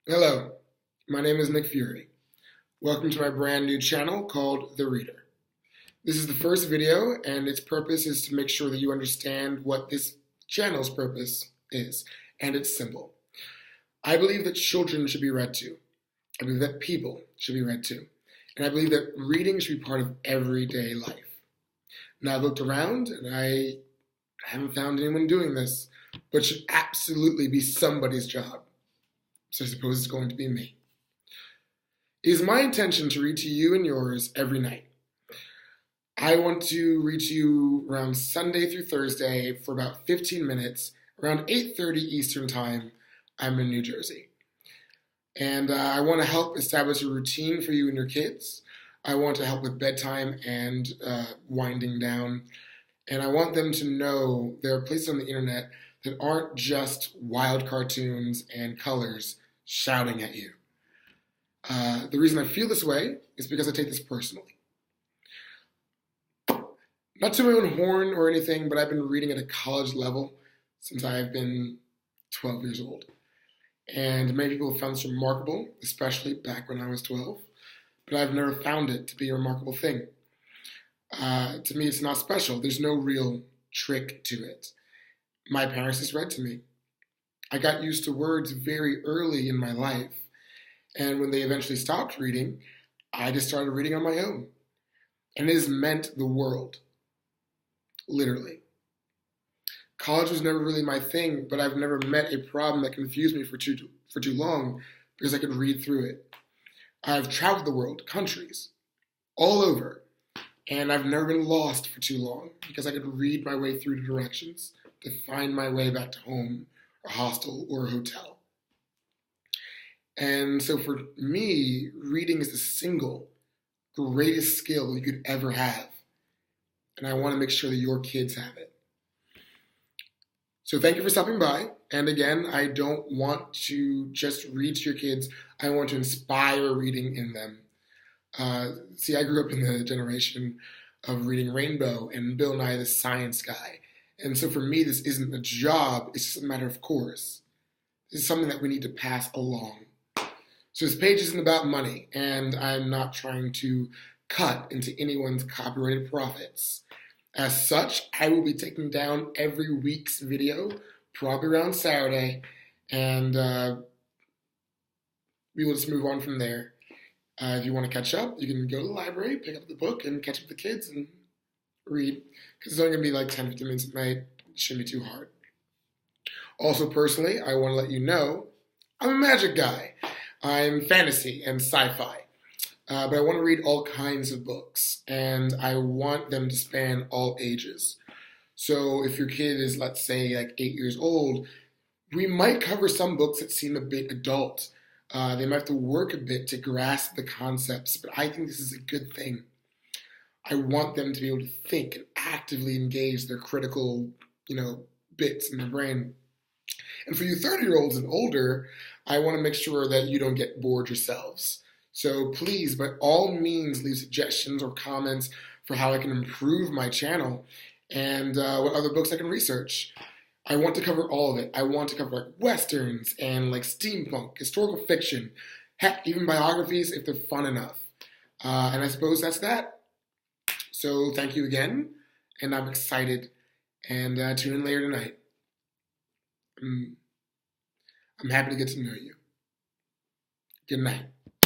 Hello, my name is Nick Fury. Welcome to my brand new channel called The Reader. This is the first video, and its purpose is to make sure that you understand what this channel's purpose is, and it's simple. I believe that children should be read to. I believe that people should be read to. And I believe that reading should be part of everyday life. Now, I've looked around, and I haven't found anyone doing this, but it should absolutely be somebody's job. So I suppose it's going to be me. It is my intention to read to you and yours every night. I want to read to you around Sunday through Thursday for about 15 minutes, around 8:30 Eastern Time. I'm in New Jersey. And I want to help establish a routine for you and your kids. I want to help with bedtime and winding down. And I want them to know there are places on the internet that aren't just wild cartoons and colors shouting at you. The reason I feel this way is because I take this personally. Not to my own horn or anything, but I've been reading at a college level since I've been 12 years old. And many people have found this remarkable, especially back when I was 12, but I've never found it to be a remarkable thing. To me, it's not special. There's no real trick to it. My parents just read to me. I got used to words very early in my life, and when they eventually stopped reading, I just started reading on my own. And it has meant the world, literally. College was never really my thing, but I've never met a problem that confused me for too long because I could read through it. I've traveled the world, countries, all over, and I've never been lost for too long because I could read my way through the directions to find my way back to home, a hostel, or a hotel. And so for me, reading is the single greatest skill you could ever have. And I want to make sure that your kids have it. So thank you for stopping by. And again, I don't want to just read to your kids. I want to inspire reading in them. See, I grew up in the generation of reading Rainbow and Bill Nye the Science Guy. And so for me, this isn't a job. It's just a matter of course. This is something that we need to pass along. So this page isn't about money, and I'm not trying to cut into anyone's copyrighted profits. As such, I will be taking down every week's video, probably around Saturday, and we will just move on from there. If you want to catch up, you can go to the library, pick up the book, and catch up with the kids and read, because it's only going to be like 10, 15 minutes at night. It shouldn't be too hard. Also, personally, I want to let you know I'm a magic guy. I'm fantasy and sci-fi. But I want to read all kinds of books, and I want them to span all ages. So if your kid is, let's say, like 8 years old, we might cover some books that seem a bit adult. They might have to work a bit to grasp the concepts, but I think this is a good thing. I want them to be able to think and actively engage their critical, bits in their brain. And for you 30-year-olds and older, I want to make sure that you don't get bored yourselves. So please, by all means, leave suggestions or comments for how I can improve my channel and what other books I can research. I want to cover all of it. I want to cover like westerns and like steampunk, historical fiction, heck, even biographies if they're fun enough. And I suppose that's that. So thank you again, and I'm excited. And tune in later tonight. I'm happy to get to know you. Good night.